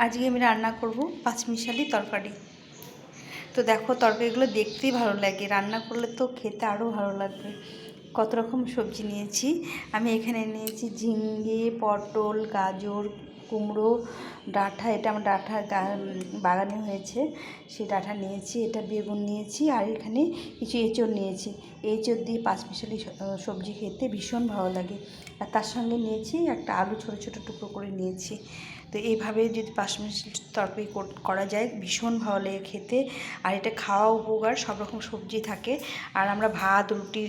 আজকে আমি রান্না করব পাঁচমিশালি তরকারি। তো দেখো, তরকারিগুলো দেখতেই ভালো লাগে, রান্না করলে তো খেতে আরও ভালো লাগবে। কত রকম সবজি নিয়েছি আমি। এখানে নিয়েছি ঝিঙে, পটল, গাজর, কুমড়ো, ডাঁটা। এটা আমার ডাঁটা বাগানে হয়েছে, সেই ডাঁটা নিয়েছি। এটা বেগুন নিয়েছি, আর এখানে কিছু এঁচড় নিয়েছি। এঁচড় দিয়ে পাঁচমিশালি সবজি খেতে ভীষণ ভালো লাগে। আর তার সঙ্গে নিয়েছি একটা আলু, ছোটো ছোটো টুকরো করে নিয়েছি। তো এইভাবে যদি পাঁচমিশালি তরকারি করা যায় ভীষণ ভালো লাগে খেতে। আর এটা খাওয়া উপকার, সব রকম সবজি থাকে। আর আমরা ভাত, রুটি,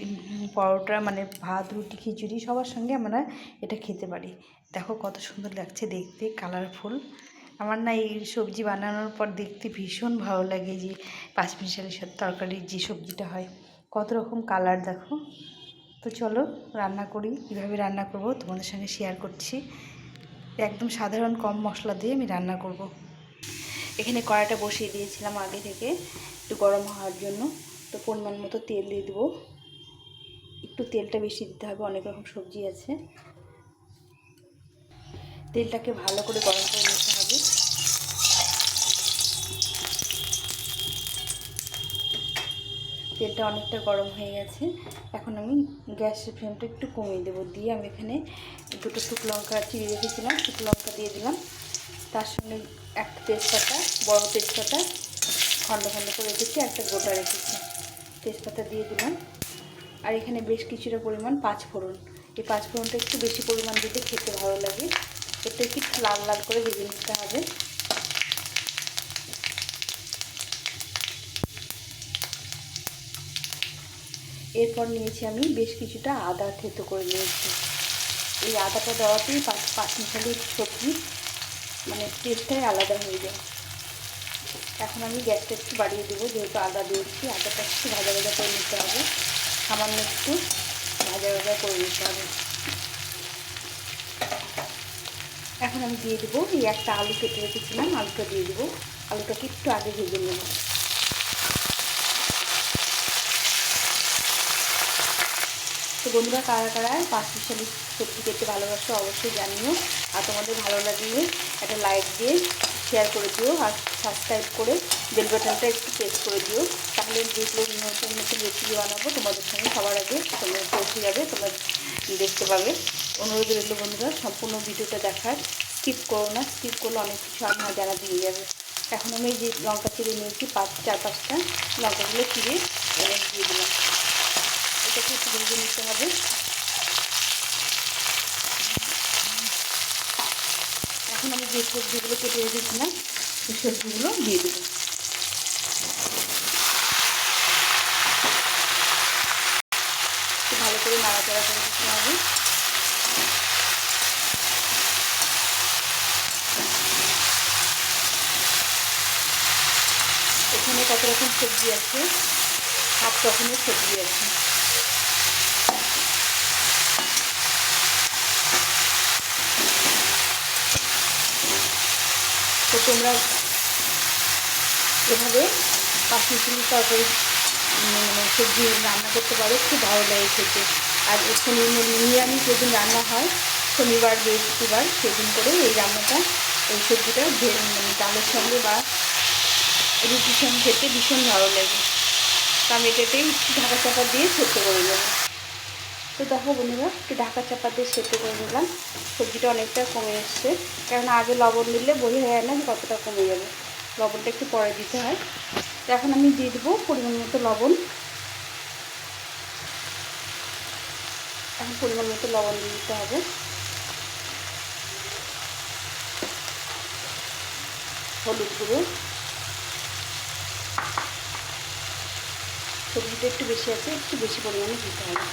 পরোটা, মানে ভাত, রুটি, খিচুড়ি সবার সঙ্গে আমরা এটা খেতে পারি। দেখো কত সুন্দর লাগছে দেখতে, কালারফুল। আমার না এই সবজি বানানোর পর দেখতে ভীষণ ভালো লাগে, যে পাঁচমিশালি তরকারির যে সবজিটা হয়, কত রকম কালার দেখো। তো চলো রান্না করি, কীভাবে রান্না করব তোমাদের সঙ্গে শেয়ার করছি। একদম সাধারণ কম মশলা দিয়ে আমি রান্না করব। এখানে কড়াইটা বসিয়ে দিয়েছিলাম আগে থেকে একটু গরম হওয়ার জন্য। তো পরিমাণ মতো তেল দিয়ে দেবো। একটু তেলটা বেশি দিতে হবে, অনেক রকম সবজি আছে। তেলটাকে ভালো করে গরম করে নিতে হবে। তেলটা অনেকটা গরম হয়ে গেছে। এখন আমি গ্যাসের ফ্লেমটা একটু কমিয়ে দেবো। দিয়ে আমি এখানে দুটো শুকনো লঙ্কা চিড়ে রেখেছিলাম, শুকনো লঙ্কা দিয়ে দিলাম। তার সঙ্গে একটা তেজপাতা, বড় তেজপাতা খণ্ড খণ্ড করে রেখেছি, একটা গোটা রেখেছি, তেজপাতা দিয়ে দিলাম। আর এখানে বেশ কিছুটা পরিমাণ পাঁচফোড়ন। এই পাঁচফোড়নটা একটু বেশি পরিমাণ দিতে খেতে ভালো লাগে। এটা একটু লাল লাল করে ভেজে নিতে হবে। এরপর নিয়েছি আমি বেশ কিছুটা আদা থেতো করে নিয়েছি। এই আদাটা দেওয়াতেই পাঁচমিশালি সবজি মানে টেস্টটাই আলাদা হয়ে যায়। এখন আমি গ্যাসটা একটু বাড়িয়ে দেবো, যেহেতু আদা দিয়েছি। আদাটা একটু ভাজা ভাজা করে নিতে হবে, সামান্য একটু ভাজা ভাজা করে নিতে হবে। এখন আমি দিয়ে দেবো এই একটা আলু কেটে রেখেছিলাম, আলুটা দিয়ে দেবো। আলুটাকে একটু আগে ভেজে নেব। তো বন্ধুরা, কারা কারা পাঁচমিশালি সবজি খেতে ভালোবাসো অবশ্যই জানিও। আর তোমাদের ভালো লাগলে একটা লাইক দিয়ে শেয়ার করে দিও, আর সাবস্ক্রাইব করে বেল বাটনটা একটু প্রেস করে দিও। তাহলে যেগুলো নতুন নতুন রেসিপি বানাবো তোমাদের সঙ্গে সবার আগে তোমরা পৌঁছে যাবে, তোমরা দেখতে পাবে। অনুরোধ রইল বন্ধুরা, সম্পূর্ণ ভিডিওটা দেখার। স্কিপ করো না, স্কিপ করলে অনেক কিছু আপনার জানা দিয়ে যাবে। এখন আমি যে লঙ্কা চিড়ে নিয়েছি, চার পাঁচটা লঙ্কাগুলো চিড়ে দিয়ে দিলাম। এটাকে একটু ভেজে নিতে হবে। এখন আমি যে সবজিগুলো কেটে রেখেছিলাম সেই সবজিগুলো দিয়ে দেবো। একটু ভালো করে নাড়াচাড়া করে দিতে হবে। এখানে কত রকম সবজি আছে, 7 রকমের সবজি আছে। তো তোমরা এভাবে পাঁচমিশালি তরকারি মানে সবজি রান্না করতে পারো, খুব ভালো লাগে খেতে। আর নিরামিষ যেদিন রান্না হয়, শনিবার, বৃহস্পতিবার, সেদিন করে এই রান্নাটা, এই সবজিটা মানে ডালের সঙ্গে বা রুটির সঙ্গে খেতে ভীষণ ভালো লাগে। তো আমি এটাতেই একটু ঢাকা চাপা দিয়ে সেদ্ধ করে নেবো। তো দেখো বন্ধুরা, একটু ঢাকা চাপা দিয়ে সেদ্ধ করে নিলাম। সবজিটা অনেকটা কমে এসছে, কারণ আগে লবণ দিলে বোঝা যায় না যে কতটা কমে যাবে, লবণটা একটু পরে দিতে হয়। তো এখন আমি দিয়ে দেবো পরিমাণ মতো লবণ। এখন পরিমাণ মতো লবণ দিয়ে দিতে হবে। হলুদ গুঁড়ো, সবজিটা একটু বেশি আছে, একটু বেশি পরিমাণে দিতে হবে।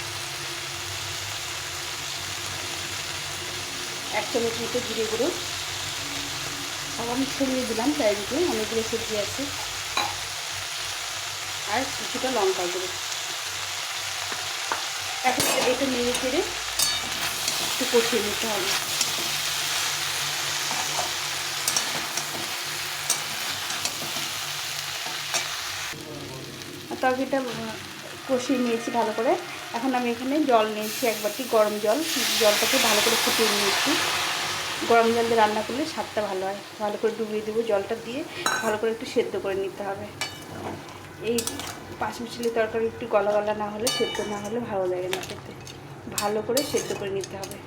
1 চামচ মতো জিরে গুঁড়ো, সব আমি ছড়িয়ে দিলাম চারিদিকে, অনেকগুলো সবজি আছে। আর কিছুটা লঙ্কা গুঁড়ো। এখন এটা নেড়ে চেড়ে একটু কষিয়ে নিতে হবে। তরকারিটা কষিয়ে নিয়েছি ভালো করে। এখন আমি এখানে জল নিয়েছি, 1 বাটি গরম জল। জলটাকে ভালো করে ফুটিয়ে নিয়েছি। গরম জল দিয়ে রান্না করলে স্বাদটা ভালো হয়। ভালো করে ডুবিয়ে দেবো, জলটা দিয়ে ভালো করে একটু সেদ্ধ করে নিতে হবে। এই পাঁচমিশালি তরকারি একটু গলা গলা না হলে, সেদ্ধ না হলে ভালো লাগে না খেতে। ভালো করে সেদ্ধ করে নিতে হবে।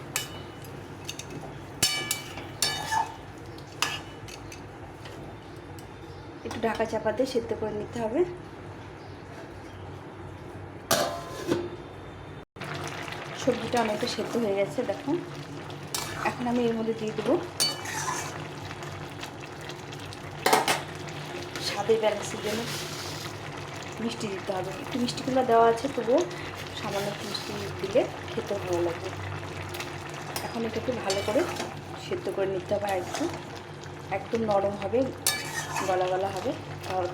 একটু ঢাকা চাপা দিয়ে সেদ্ধ করে নিতে হবে। সবজিটা অনেকটা সেদ্ধ হয়ে গেছে দেখো। এখন আমি এর মধ্যে দিয়ে দেবো স্বাদের ব্যালেন্সের জন্য মিষ্টি দিতে হবে। একটু মিষ্টি কুমড়া দেওয়া আছে, তবুও সামান্য মিষ্টি দিলে খেতে ভালো লাগবে। এখন এটাকে ভালো করে সেদ্ধ করে নিতে হবে। একদম নরম হবে, গলা গলা হবে,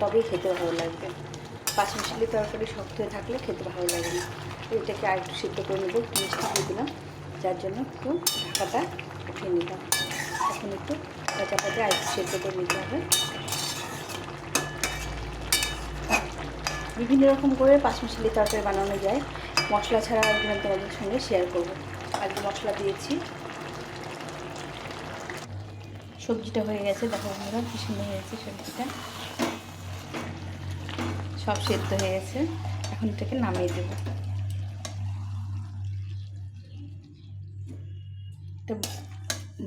তবেই খেতে ভালো লাগবে। পাঁচমিশালি তরকারি শক্ত হয়ে থাকলে খেতে ভালো লাগে না। এটাকে আর একটু সেদ্ধ করে নেবো। একটু মিষ্টি দিয়ে দিলাম, যার জন্য একটু ঢাকাটা উঠিয়ে নিলাম। এখন একটু চাপা দিয়ে আর একটু সেদ্ধ করে নিতে হবে। বিভিন্ন রকম করে পাঁচমিশালি তরকারি বানানো যায়, মশলা ছাড়া একদিন তোমাদের সঙ্গে শেয়ার করবো। আজকে মশলা দিয়েছি। সবজিটা হয়ে গেছে দেখো বন্ধুরা, কি সুন্দর হয়েছে সবজিটা, সব সেদ্ধ হয়ে গেছে। এখন এটাকে নামিয়ে দেব। এটা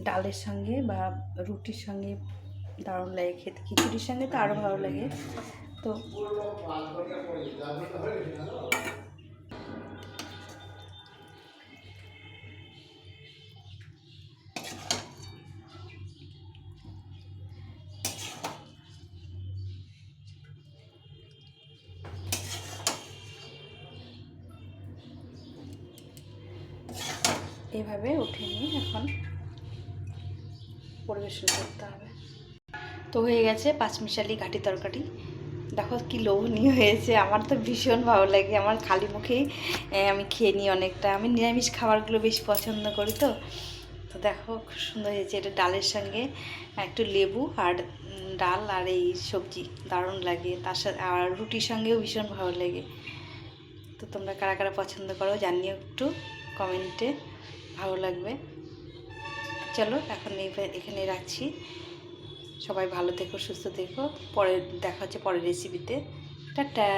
ডালের সঙ্গে বা রুটির সঙ্গে দারুণ লাগে খেতে। খিচুড়ির সঙ্গে তো আরও ভালো লাগে। তো এভাবে উঠিয়ে নিয়ে এখন পরিবেশন করতে হবে। তো হয়ে গেছে পাঁচমিশালি ঘাটি তরকারি। দেখো কি লোভনীয় হয়েছে, আমার তো ভীষণ ভালো লাগে। আমার খালি মুখেই আমি খেয়ে নিই অনেকটা। আমি নিরামিষ খাবারগুলো বেশি পছন্দ করি। তো তো দেখো খুব সুন্দর হয়েছে। এটা ডালের সঙ্গে একটু লেবু আর ডাল আর এই সবজি দারুণ লাগে। তার সাথে আর রুটির সঙ্গেও ভীষণ ভালো লাগে। তো তোমরা কারা কারা পছন্দ করো জানিও একটু কমেন্টে, ভালো লাগবে। চলো এখন এখানে রাখছি। সবাই ভালো থেকো, সুস্থ থেকো। পরে দেখা হচ্ছে পরের রেসিপিতে। টাটা।